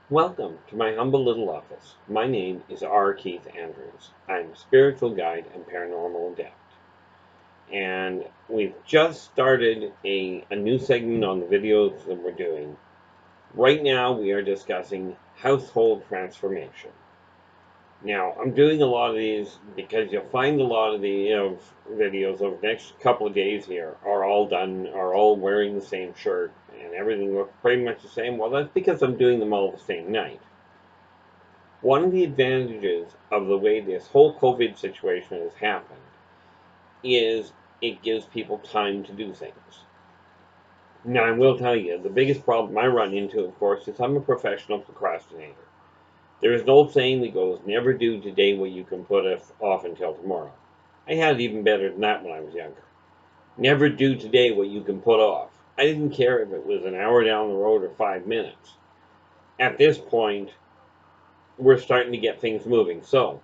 Welcome to my humble little office. My name is R. Keith Andrews. I'm a spiritual guide and paranormal adept. And we've just started a new segment on the videos that we're doing. Right now, we are discussing household transformation. Now, I'm doing a lot of these because you'll find a lot of the videos over the next couple of days here are all wearing the same shirt, and everything looks pretty much the same. Well, that's because I'm doing them all the same night. One of the advantages of the way this whole COVID situation has happened is it gives people time to do things. Now, I will tell you, the biggest problem I run into, of course, is I'm a professional procrastinator. There is an old saying that goes, never do today what you can put off until tomorrow. I had it even better than that when I was younger. Never do today what you can put off. I didn't care if it was an hour down the road or 5 minutes. At this point, we're starting to get things moving. So,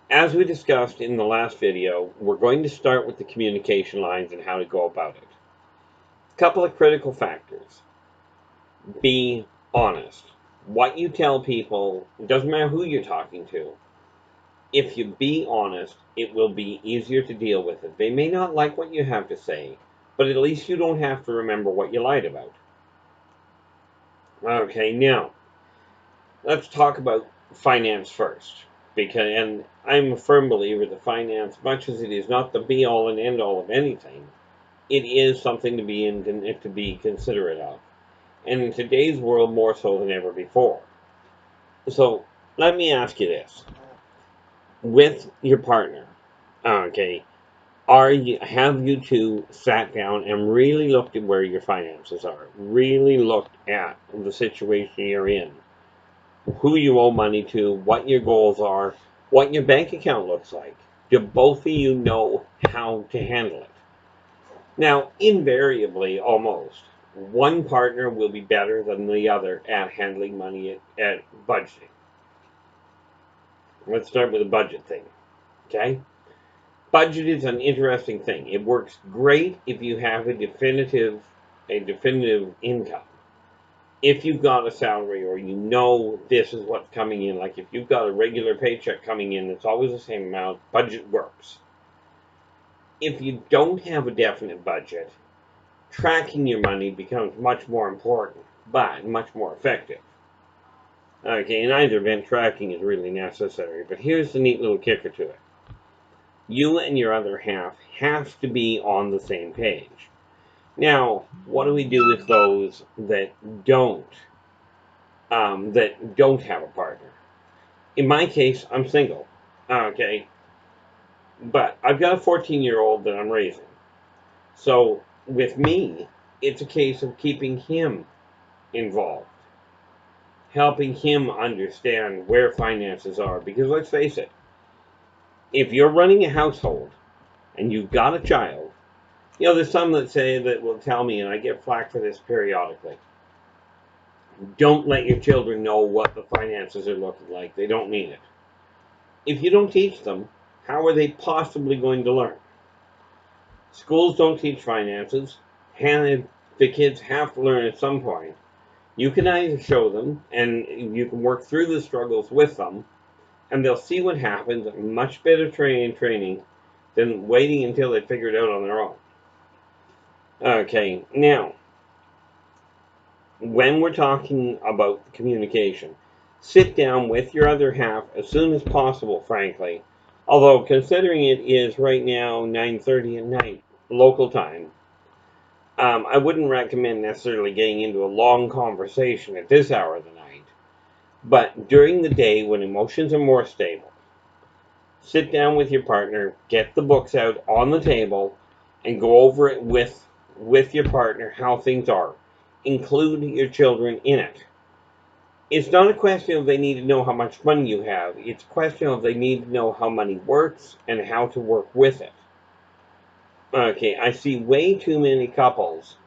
as we discussed in the last video, we're going to start with the communication lines and how to go about it. A couple of critical factors. Be honest. What you tell people, it doesn't matter who you're talking to. If you be honest, it will be easier to deal with it. They may not like what you have to say, but at least you don't have to remember what you lied about. Okay, now, let's talk about finance first. And I'm a firm believer that finance, much as it is not the be-all and end-all of anything, it is something to be considerate of. And in today's world, more so than ever before. So, let me ask you this. With your partner, okay, have you two sat down and really looked at where your finances are? Really looked at the situation you're in? Who you owe money to, what your goals are, what your bank account looks like. Do both of you know how to handle it? Now, invariably, almost, one partner will be better than the other at handling money at budgeting. Let's start with the budget thing, okay? Budget is an interesting thing. It works great if you have a definitive income. If you've got a salary or you know this is what's coming in, like if you've got a regular paycheck coming in, it's always the same amount, budget works. If you don't have a definite budget, tracking your money becomes much more important, but much more effective. Okay, in either event, tracking is really necessary, but here's the neat little kicker to it. You and your other half have to be on the same page. Now, what do we do with those that don't have a partner? In my case, I'm single. Okay, but I've got a 14-year-old that I'm raising. So with me, it's a case of keeping him involved, helping him understand where finances are. Because let's face it, if you're running a household and you've got a child, there's some that will tell me, and I get flack for this periodically. Don't let your children know what the finances are looking like. They don't need it. If you don't teach them, how are they possibly going to learn? Schools don't teach finances, and the kids have to learn at some point. You can either show them, and you can work through the struggles with them, and they'll see what happens. Much better training than waiting until they figure it out on their own. Okay, now, when we're talking about communication, sit down with your other half as soon as possible, frankly. Although, considering it is right now 9:30 at night, local time, I wouldn't recommend necessarily getting into a long conversation at this hour of the night. But during the day, when emotions are more stable, sit down with your partner, get the books out on the table, and go over it with your partner how things are. Include your children in it. It's not a question of they need to know how much money you have. It's a question of they need to know how money works and how to work with it. Okay, I see way too many couples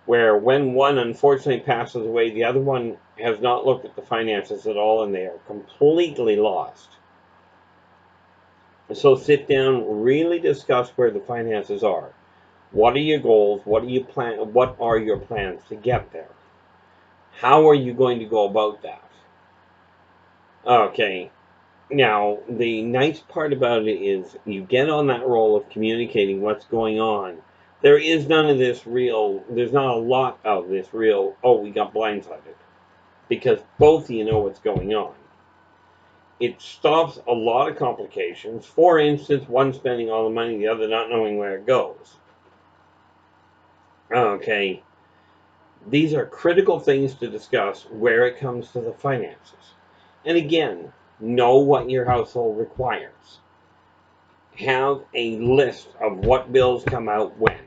where when one unfortunately passes away, the other one has not looked at the finances at all and they are completely lost. So sit down, really discuss where the finances are. What are your goals? What are your plans to get there? How are you going to go about that? Okay. Now, the nice part about it is you get on that role of communicating what's going on. There is none of this real, there's not a lot of this real, oh, we got blindsided. Because both of you know what's going on. It stops a lot of complications. For instance, one spending all the money, the other not knowing where it goes. Okay. These are critical things to discuss where it comes to the finances. And again, know what your household requires. Have a list of what bills come out when.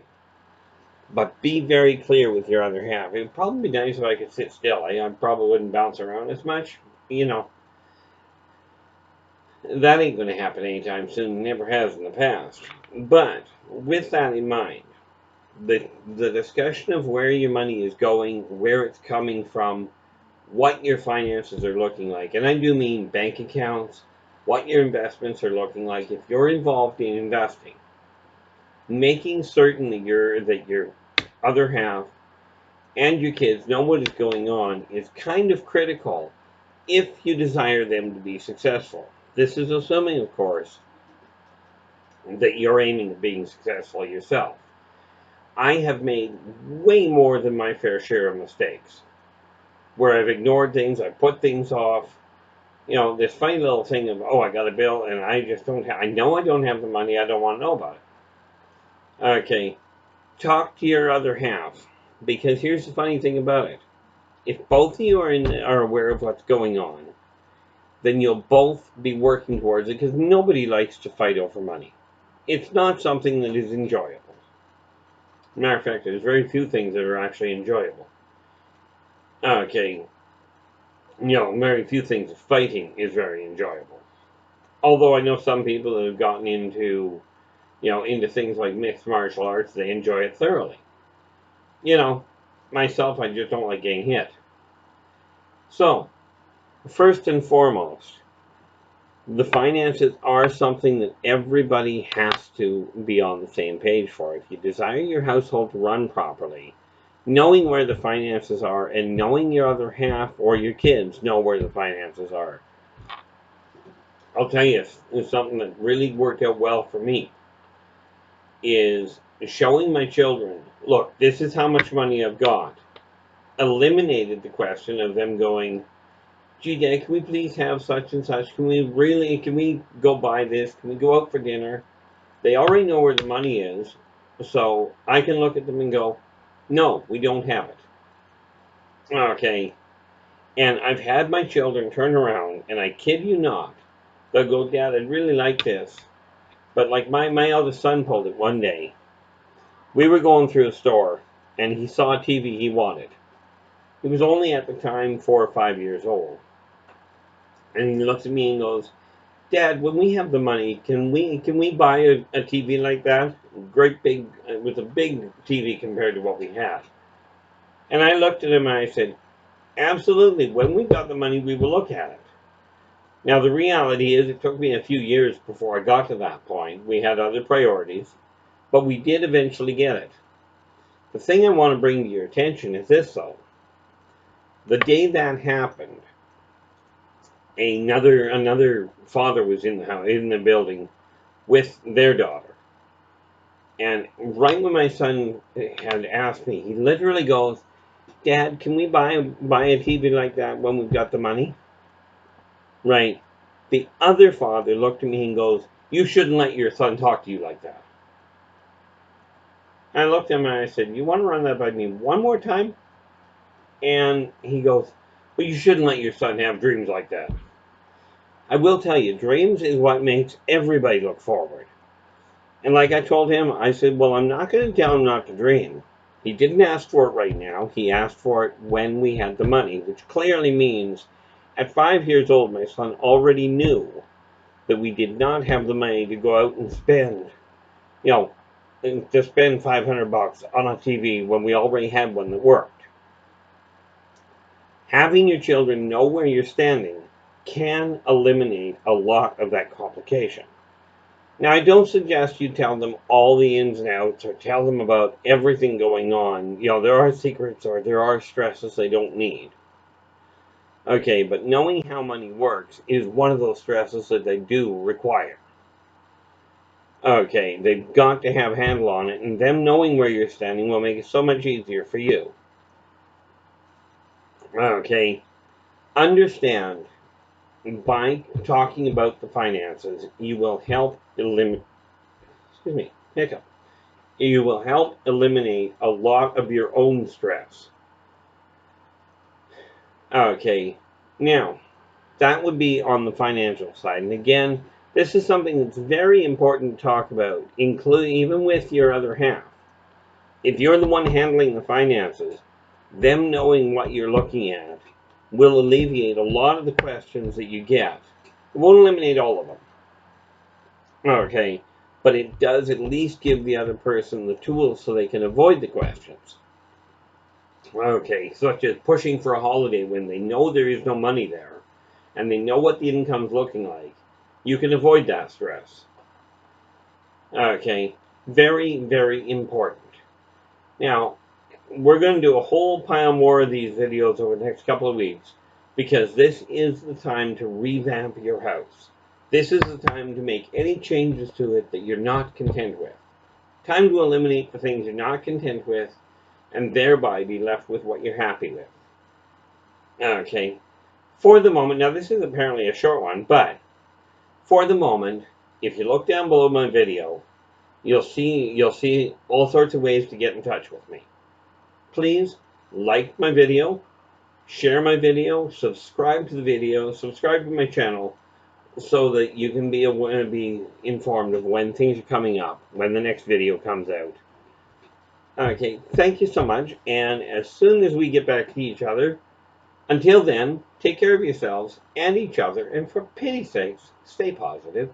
But be very clear with your other half. It would probably be nice if I could sit still. I probably wouldn't bounce around as much. You know, that ain't going to happen anytime soon. Never has in the past. But with that in mind, the discussion of where your money is going, where it's coming from, what your finances are looking like, and I do mean bank accounts, what your investments are looking like. If you're involved in investing, making certain that your other half and your kids know what is going on is kind of critical if you desire them to be successful. This is assuming, of course, that you're aiming at being successful yourself. I have made way more than my fair share of mistakes where I've ignored things, I put things off. You know, this funny little thing of, oh, I got a bill and I just don't have, I know I don't have the money, I don't want to know about it. Okay, talk to your other half, because here's the funny thing about it. If both of you are aware of what's going on, then you'll both be working towards it, because nobody likes to fight over money. It's not something that is enjoyable. Matter of fact, there's very few things that are actually enjoyable. Okay, very few things. Fighting is very enjoyable. Although I know some people that have gotten into things like mixed martial arts, they enjoy it thoroughly. You know, myself, I just don't like getting hit. So, first and foremost, the finances are something that everybody has to be on the same page for. If you desire your household to run properly, knowing where the finances are and knowing your other half or your kids know where the finances are. I'll tell you, it's something that really worked out well for me is showing my children, look, this is how much money I've got. Eliminated the question of them going, gee, Dad, can we please have such and such? Can we go buy this? Can we go out for dinner? They already know where the money is, so I can look at them and go, no, we don't have it. Okay. And I've had my children turn around, and I kid you not, they'll go, Dad, I'd really like this. But like my eldest son pulled it one day. We were going through a store, and he saw a TV he wanted. He was only at the time 4 or 5 years old. And he looks at me and goes, Dad, when we have the money, can we buy a TV like that? Great big, it was a big TV compared to what we had. And I looked at him and I said, absolutely, when we got the money, we will look at it. Now, the reality is it took me a few years before I got to that point. We had other priorities, but we did eventually get it. The thing I want to bring to your attention is this, though. The day that happened, another father was in the house, in the building with their daughter. And right when my son had asked me, he literally goes, Dad, can we buy a TV like that when we've got the money? Right. The other father looked at me and goes, you shouldn't let your son talk to you like that. I looked at him and I said, you want to run that by me one more time? And he goes, well, you shouldn't let your son have dreams like that. I will tell you, dreams is what makes everybody look forward. And like I told him, I said, well, I'm not going to tell him not to dream. He didn't ask for it right now. He asked for it when we had the money, which clearly means at 5 years old, my son already knew that we did not have the money to go out and spend, to spend $500 on a TV when we already had one that worked. Having your children know where you're standing can eliminate a lot of that complication. Now, I don't suggest you tell them all the ins and outs or tell them about everything going on. There are secrets or there are stresses they don't need. Okay, but knowing how money works is one of those stresses that they do require. Okay, they've got to have a handle on it, and them knowing where you're standing will make it so much easier for you. Okay, understand, by talking about the finances, you will help eliminate, excuse me, hiccup. You will help eliminate a lot of your own stress. Okay, now, that would be on the financial side. And again, this is something that's very important to talk about, including even with your other half. If you're the one handling the finances, them knowing what you're looking at will alleviate a lot of the questions that you get. It won't eliminate all of them. Okay, but it does at least give the other person the tools so they can avoid the questions. Okay, such as pushing for a holiday when they know there is no money there and they know what the income's looking like. You can avoid that stress. Okay, very, very important. Now, we're going to do a whole pile more of these videos over the next couple of weeks because this is the time to revamp your house. This is the time to make any changes to it that you're not content with. Time to eliminate the things you're not content with and thereby be left with what you're happy with. Okay, for the moment, now this is apparently a short one, but for the moment, if you look down below my video, you'll see all sorts of ways to get in touch with me. Please like my video, share my video, subscribe to the video, subscribe to my channel, so that you can be informed of when things are coming up, when the next video comes out. Okay, thank you so much, and as soon as we get back to each other, until then, take care of yourselves and each other, and for pity's sakes, stay positive.